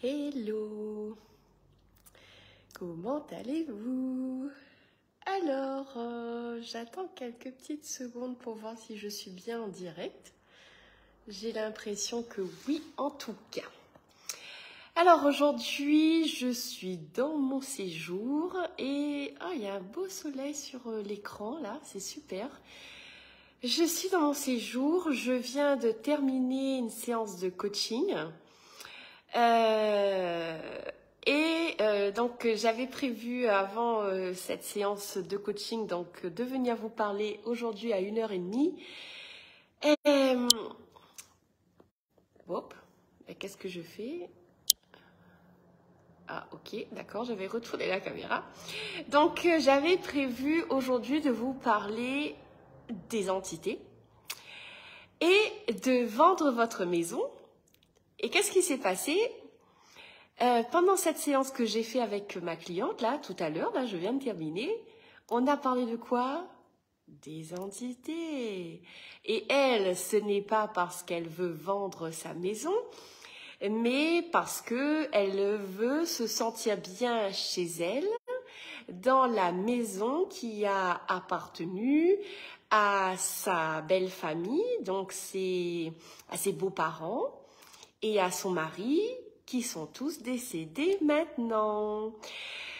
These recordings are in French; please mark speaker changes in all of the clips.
Speaker 1: Hello, comment allez-vous? Alors, j'attends quelques petites secondes pour voir si je suis bien en direct. J'ai l'impression que oui, en tout cas. Alors aujourd'hui, je suis dans mon séjour et il y a un beau soleil sur l'écran là, c'est super. Je suis dans mon séjour, je viens de terminer une séance de coaching. Donc j'avais prévu avant cette séance de coaching de venir vous parler aujourd'hui à 1h30. Hop, qu'est-ce que je fais? Ah ok, d'accord, je vais retourner la caméra. Donc j'avais prévu aujourd'hui de vous parler des entités et de vendre votre maison. Et qu'est-ce qui s'est passé? Pendant cette séance que j'ai fait avec ma cliente, là, tout à l'heure, là, je viens de terminer, on a parlé de quoi? Des entités. Et elle, ce n'est pas parce qu'elle veut vendre sa maison, mais parce qu'elle veut se sentir bien chez elle, dans la maison qui a appartenu à sa belle famille, donc à ses beaux-parents et à son mari, qui sont tous décédés maintenant.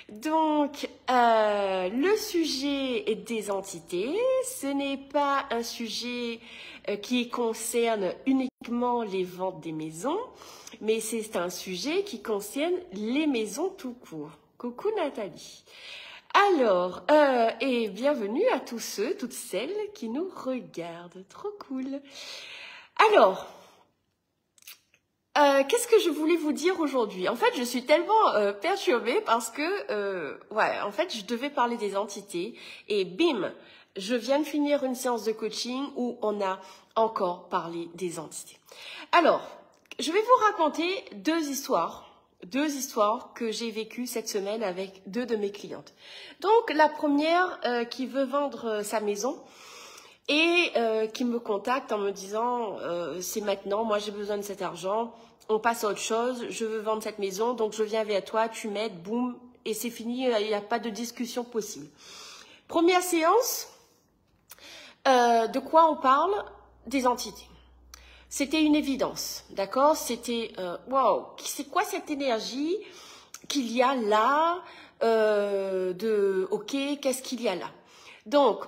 Speaker 1: Donc, le sujet des entités, ce n'est pas un sujet qui concerne uniquement les ventes des maisons, mais c'est un sujet qui concerne les maisons tout court. Coucou Nathalie. Alors, et bienvenue à tous ceux, toutes celles qui nous regardent. Trop cool. Alors, qu'est-ce que je voulais vous dire aujourd'hui? En fait, je suis tellement perturbée parce que, en fait, je devais parler des entités et bim, je viens de finir une séance de coaching où on a encore parlé des entités. Alors, je vais vous raconter deux histoires que j'ai vécues cette semaine avec deux de mes clientes. Donc, la première qui veut vendre sa maison et qui me contacte en me disant c'est maintenant, moi j'ai besoin de cet argent, on passe à autre chose, je veux vendre cette maison, donc je viens vers toi, tu m'aides, boum, et c'est fini, il n'y a pas de discussion possible. Première séance, de quoi on parle? Des entités. C'était une évidence, d'accord? C'était, waouh, c'est quoi cette énergie qu'il y a là ok, qu'est-ce qu'il y a là? Donc,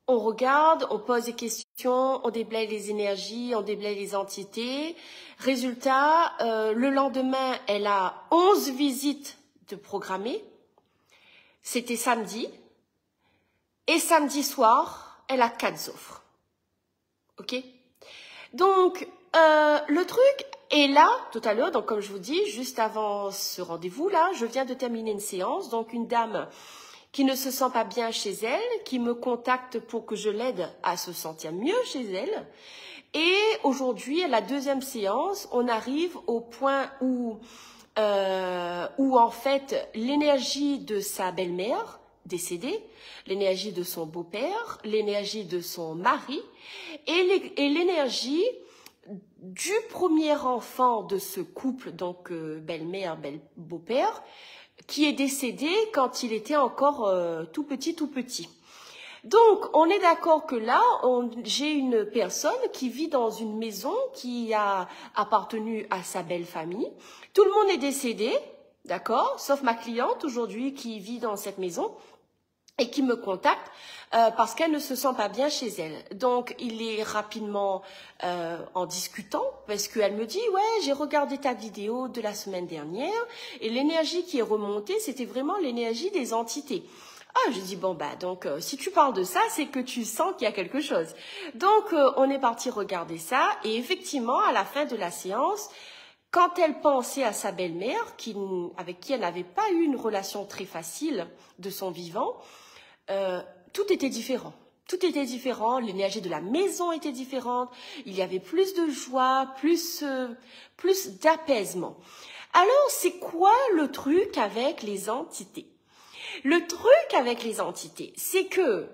Speaker 1: on regarde, on pose des questions, on déblaye les énergies, on déblaye les entités. Résultat, le lendemain, elle a 11 visites de programmées. C'était samedi. Et samedi soir, elle a 4 offres. Ok? Donc, le truc est là, tout à l'heure, donc comme je vous dis, juste avant ce rendez-vous-là, je viens de terminer une séance, donc une dame qui ne se sent pas bien chez elle, qui me contacte pour que je l'aide à se sentir mieux chez elle. Et aujourd'hui, à la deuxième séance, on arrive au point où en fait, l'énergie de sa belle-mère décédée, l'énergie de son beau-père, l'énergie de son mari et l'énergie du premier enfant de ce couple, donc belle-mère, beau-père, qui est décédé quand il était encore tout petit. Donc, on est d'accord que là, j'ai une personne qui vit dans une maison qui a appartenu à sa belle famille. Tout le monde est décédé, d'accord, sauf ma cliente aujourd'hui qui vit dans cette maison et qui me contacte parce qu'elle ne se sent pas bien chez elle. Donc, il est rapidement en discutant parce qu'elle me dit « Ouais, j'ai regardé ta vidéo de la semaine dernière et l'énergie qui est remontée, c'était vraiment l'énergie des entités. » Ah, je dis, bon, donc, si tu parles de ça, c'est que tu sens qu'il y a quelque chose. Donc, on est parti regarder ça et effectivement, à la fin de la séance, quand elle pensait à sa belle-mère, avec qui elle n'avait pas eu une relation très facile de son vivant, tout était différent. Tout était différent, l'énergie de la maison était différente, il y avait plus de joie, plus d'apaisement. Alors, c'est quoi le truc avec les entités? Le truc avec les entités, c'est que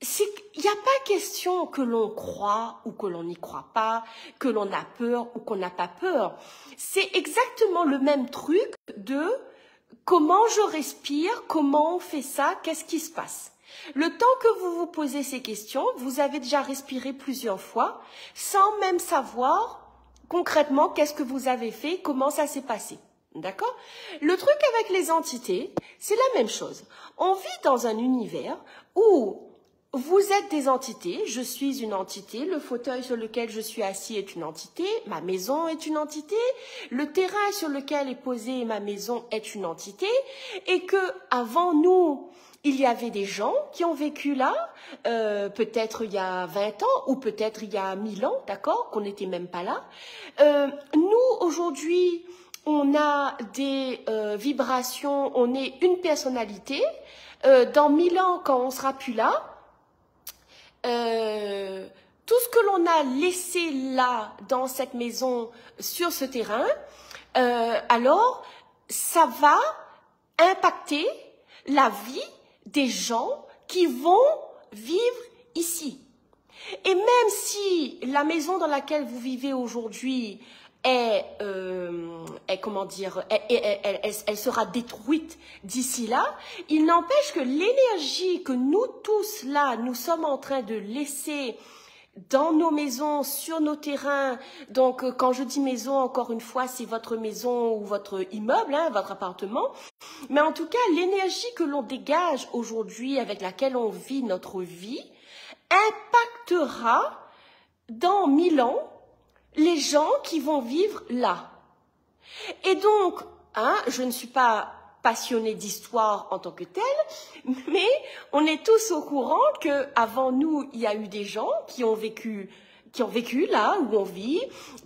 Speaker 1: il n'y a pas question que l'on croit ou que l'on n'y croit pas, que l'on a peur ou qu'on n'a pas peur. C'est exactement le même truc de comment je respire, comment on fait ça, qu'est-ce qui se passe. Le temps que vous vous posez ces questions, vous avez déjà respiré plusieurs fois sans même savoir concrètement qu'est-ce que vous avez fait, comment ça s'est passé. D'accord? Le truc avec les entités, c'est la même chose. On vit dans un univers où vous êtes des entités, je suis une entité, le fauteuil sur lequel je suis assis est une entité, ma maison est une entité, le terrain sur lequel est posée ma maison est une entité, et que avant nous, il y avait des gens qui ont vécu là, peut-être il y a 20 ans, ou peut-être il y a 1000 ans, d'accord, qu'on n'était même pas là. Nous, aujourd'hui, on a des vibrations, on est une personnalité. Dans 1000 ans, quand on sera plus là, tout ce que l'on a laissé là, dans cette maison, sur ce terrain, alors, ça va impacter la vie des gens qui vont vivre ici. Et même si la maison dans laquelle vous vivez aujourd'hui comment dire, elle sera détruite d'ici là, il n'empêche que l'énergie que nous tous là, nous sommes en train de laisser dans nos maisons, sur nos terrains, donc quand je dis maison, encore une fois, c'est votre maison ou votre immeuble, hein, votre appartement, mais en tout cas, l'énergie que l'on dégage aujourd'hui, avec laquelle on vit notre vie, impactera dans 1000 ans les gens qui vont vivre là. Et donc, hein, je ne suis pas passionnée d'histoire en tant que telle, mais on est tous au courant que avant nous, il y a eu des gens qui ont vécu là où on vit,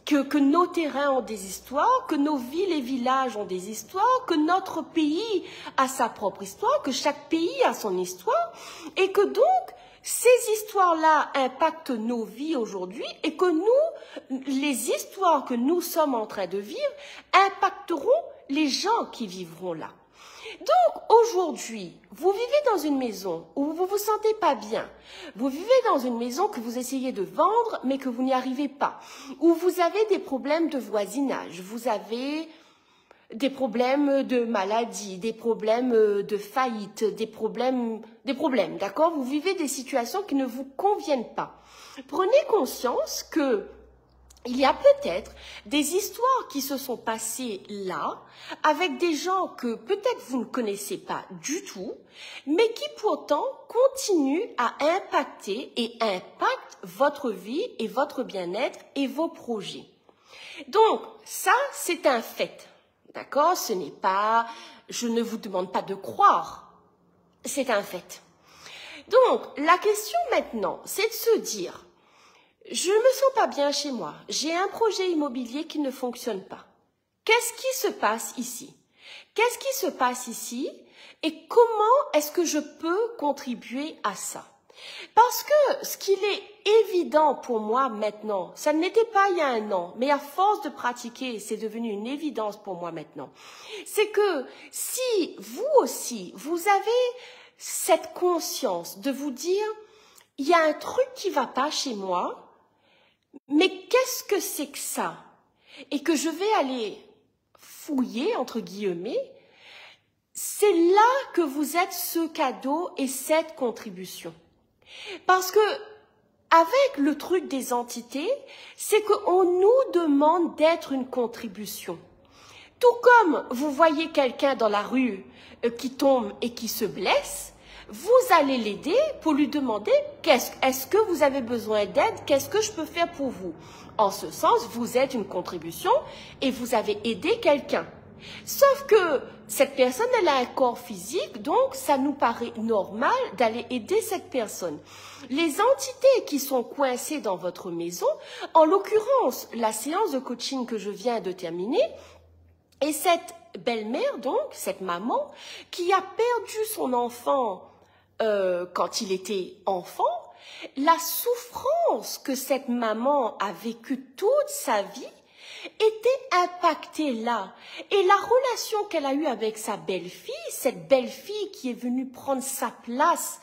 Speaker 1: que nos terrains ont des histoires, que nos villes et villages ont des histoires, que notre pays a sa propre histoire, que chaque pays a son histoire, et que donc, ces histoires-là impactent nos vies aujourd'hui et que nous, les histoires que nous sommes en train de vivre, impacteront les gens qui vivront là. Donc, aujourd'hui, vous vivez dans une maison où vous vous sentez pas bien. Vous vivez dans une maison que vous essayez de vendre, mais que vous n'y arrivez pas. Où vous avez des problèmes de voisinage. Vous avez des problèmes de maladie, des problèmes de faillite, des problèmes, d'accord? Vous vivez des situations qui ne vous conviennent pas. Prenez conscience que il y a peut-être des histoires qui se sont passées là, avec des gens que peut-être vous ne connaissez pas du tout, mais qui pourtant continuent à impacter et impactent votre vie et votre bien-être et vos projets. Donc, ça, c'est un fait. D'accord? Ce n'est pas, je ne vous demande pas de croire, c'est un fait. Donc, la question maintenant, c'est de se dire, je ne me sens pas bien chez moi, j'ai un projet immobilier qui ne fonctionne pas. Qu'est-ce qui se passe ici? Qu'est-ce qui se passe ici? Et comment est-ce que je peux contribuer à ça? Parce que ce qu'il est évident pour moi maintenant, ça ne l'était pas il y a un an, mais à force de pratiquer, c'est devenu une évidence pour moi maintenant, c'est que si vous aussi, vous avez cette conscience de vous dire, il y a un truc qui va pas chez moi, mais qu'est-ce que c'est que ça? Et que je vais aller fouiller, entre guillemets, c'est là que vous êtes ce cadeau et cette contribution. Parce que, avec le truc des entités, c'est qu'on nous demande d'être une contribution. Tout comme vous voyez quelqu'un dans la rue qui tombe et qui se blesse, vous allez l'aider pour lui demander est-ce que vous avez besoin d'aide, qu'est-ce que je peux faire pour vous? En ce sens, vous êtes une contribution et vous avez aidé quelqu'un. Sauf que cette personne, elle a un corps physique, donc ça nous paraît normal d'aller aider cette personne. Les entités qui sont coincées dans votre maison, en l'occurrence, la séance de coaching que je viens de terminer, et cette belle-mère, donc, cette maman, qui a perdu son enfant quand il était enfant, la souffrance que cette maman a vécue toute sa vie était impactée là. Et la relation qu'elle a eue avec sa belle-fille, cette belle-fille qui est venue prendre sa place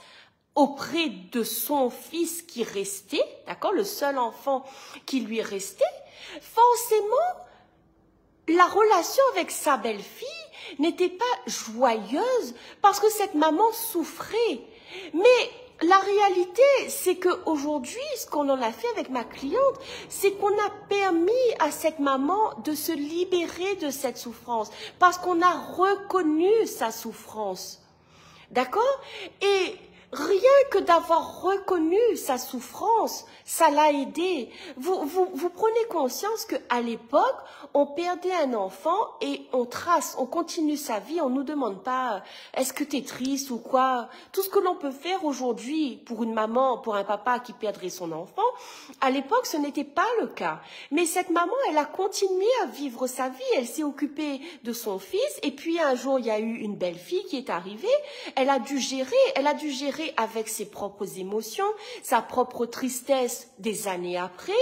Speaker 1: auprès de son fils qui restait, d'accord, le seul enfant qui lui restait, forcément, la relation avec sa belle-fille n'était pas joyeuse parce que cette maman souffrait. Mais la réalité, c'est qu'aujourd'hui, ce qu'on en a fait avec ma cliente, c'est qu'on a permis à cette maman de se libérer de cette souffrance parce qu'on a reconnu sa souffrance. D'accord? Et rien que d'avoir reconnu sa souffrance, ça l'a aidé. Vous prenez conscience qu'à l'époque, on perdait un enfant et on trace, on continue sa vie, on nous demande pas est-ce que tu es triste ou quoi. Tout ce que l'on peut faire aujourd'hui pour une maman, pour un papa qui perdrait son enfant, à l'époque, ce n'était pas le cas. Mais cette maman, elle a continué à vivre sa vie, elle s'est occupée de son fils et puis un jour, il y a eu une belle fille qui est arrivée, elle a dû gérer avec ses propres émotions, sa propre tristesse des années après.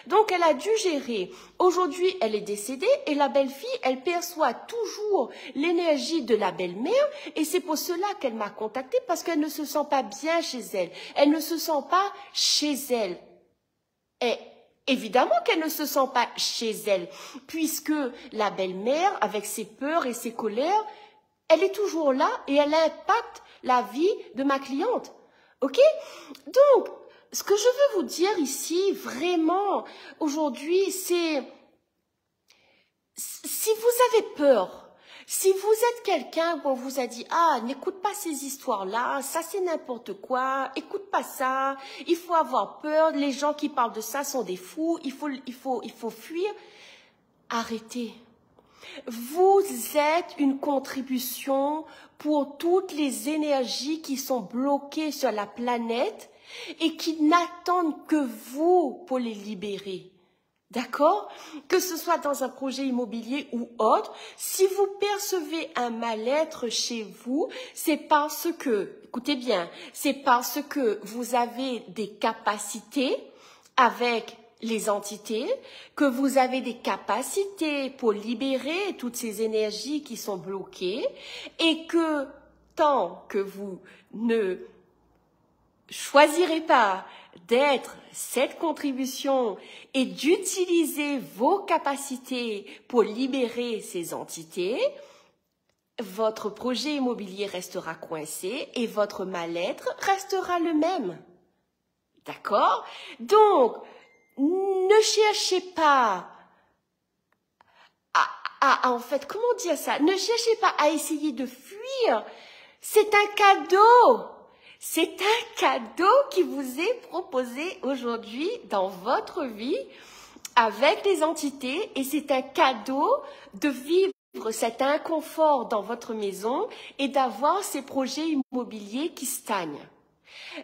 Speaker 1: Donc, elle a dû gérer. Aujourd'hui, elle est décédée et la belle-fille, elle perçoit toujours l'énergie de la belle-mère et c'est pour cela qu'elle m'a contactée parce qu'elle ne se sent pas bien chez elle. Elle ne se sent pas chez elle. Et évidemment qu'elle ne se sent pas chez elle puisque la belle-mère, avec ses peurs et ses colères, elle est toujours là et elle impacte la vie de ma cliente. Ok? Donc, ce que je veux vous dire ici, vraiment, aujourd'hui, c'est si vous avez peur, si vous êtes quelqu'un où on vous a dit « Ah, n'écoute pas ces histoires-là, ça c'est n'importe quoi, écoute pas ça, il faut avoir peur, les gens qui parlent de ça sont des fous, il faut fuir », arrêtez. Vous êtes une contribution pour toutes les énergies qui sont bloquées sur la planète et qui n'attendent que vous pour les libérer. D'accord? Que ce soit dans un projet immobilier ou autre, si vous percevez un mal-être chez vous, c'est parce que, écoutez bien, c'est parce que vous avez des capacités avec les entités, que vous avez des capacités pour libérer toutes ces énergies qui sont bloquées et que tant que vous ne choisirez pas d'être cette contribution et d'utiliser vos capacités pour libérer ces entités, votre projet immobilier restera coincé et votre mal-être restera le même. D'accord? Donc, ne cherchez pas en fait, comment dire ça? Ne cherchez pas à essayer de fuir. C'est un cadeau. C'est un cadeau qui vous est proposé aujourd'hui dans votre vie avec les entités et c'est un cadeau de vivre cet inconfort dans votre maison et d'avoir ces projets immobiliers qui stagnent.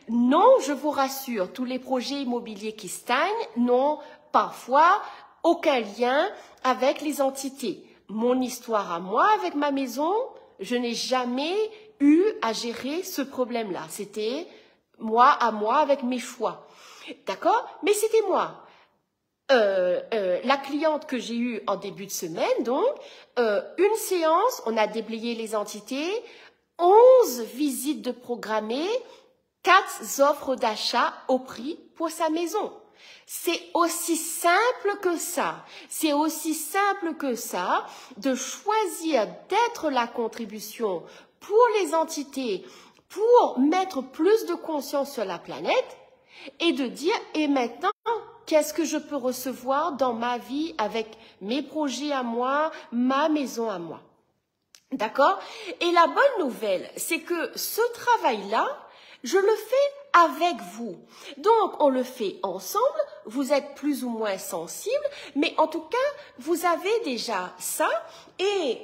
Speaker 1: Non, je vous rassure, tous les projets immobiliers qui stagnent n'ont parfois aucun lien avec les entités. Mon histoire à moi avec ma maison, je n'ai jamais eu à gérer ce problème-là. C'était moi à moi avec mes choix. D'accord? Mais c'était moi. La cliente que j'ai eue en début de semaine, donc, une séance, on a déblayé les entités, 11 visites de programmées, 4 offres d'achat au prix pour sa maison. C'est aussi simple que ça. C'est aussi simple que ça de choisir d'être la contribution pour les entités, pour mettre plus de conscience sur la planète et de dire « Et maintenant, qu'est-ce que je peux recevoir dans ma vie avec mes projets à moi, ma maison à moi ?» D'accord? Et la bonne nouvelle, c'est que ce travail-là, je le fais avec vous. Donc, on le fait ensemble. Vous êtes plus ou moins sensible, mais en tout cas, vous avez déjà ça et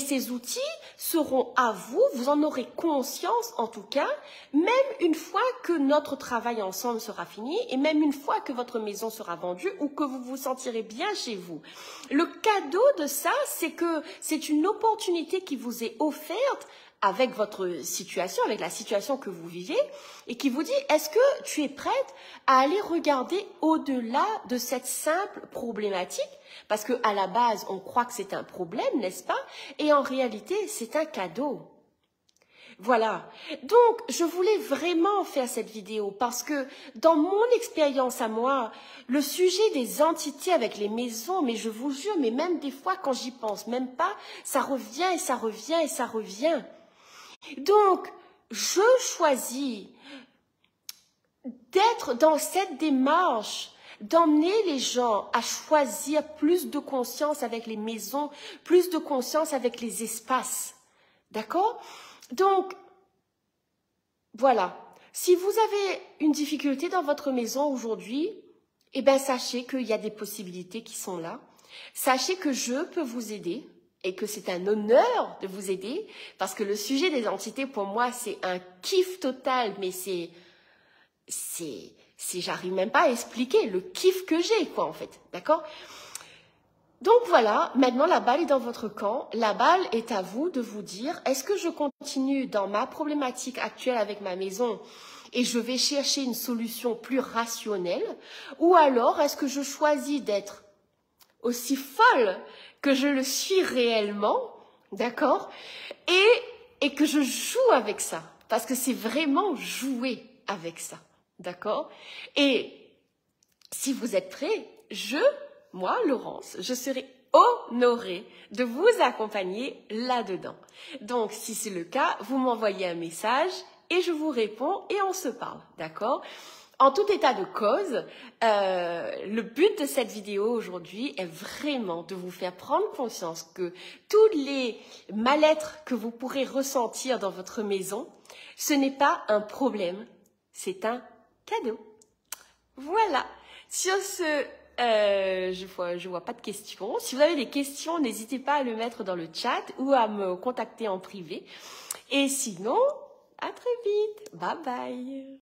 Speaker 1: ces outils seront à vous. Vous en aurez conscience, en tout cas, même une fois que notre travail ensemble sera fini et même une fois que votre maison sera vendue ou que vous vous sentirez bien chez vous. Le cadeau de ça, c'est que c'est une opportunité qui vous est offerte avec votre situation, avec la situation que vous vivez, et qui vous dit, est-ce que tu es prête à aller regarder au-delà de cette simple problématique? Parce que à la base, on croit que c'est un problème, n'est-ce pas? Et en réalité, c'est un cadeau. Voilà. Donc, je voulais vraiment faire cette vidéo parce que dans mon expérience à moi, le sujet des entités avec les maisons, mais je vous jure, mais même des fois quand j'y pense même pas, ça revient et ça revient et ça revient. Donc, je choisis d'être dans cette démarche, d'emmener les gens à choisir plus de conscience avec les maisons, plus de conscience avec les espaces. D'accord? Donc, voilà. Si vous avez une difficulté dans votre maison aujourd'hui, eh bien, sachez qu'il y a des possibilités qui sont là. Sachez que je peux vous aider et que c'est un honneur de vous aider parce que le sujet des entités, pour moi, c'est un kiff total, mais j'arrive même pas à expliquer le kiff que j'ai, quoi, en fait. D'accord? Donc voilà, maintenant la balle est dans votre camp. La balle est à vous de vous dire, est-ce que je continue dans ma problématique actuelle avec ma maison et je vais chercher une solution plus rationnelle, ou alors est-ce que je choisis d'être aussi folle que je le suis réellement, d'accord, et que je joue avec ça, parce que c'est vraiment jouer avec ça, d'accord? Et si vous êtes prêts, moi, Laurence, je serai honorée de vous accompagner là-dedans. Donc, si c'est le cas, vous m'envoyez un message et je vous réponds et on se parle, d'accord? En tout état de cause, le but de cette vidéo aujourd'hui est vraiment de vous faire prendre conscience que tous les mal-être que vous pourrez ressentir dans votre maison, ce n'est pas un problème, c'est un cadeau. Voilà. Sur ce, je vois pas de questions. Si vous avez des questions, n'hésitez pas à le mettre dans le chat ou à me contacter en privé. Et sinon, à très vite. Bye bye.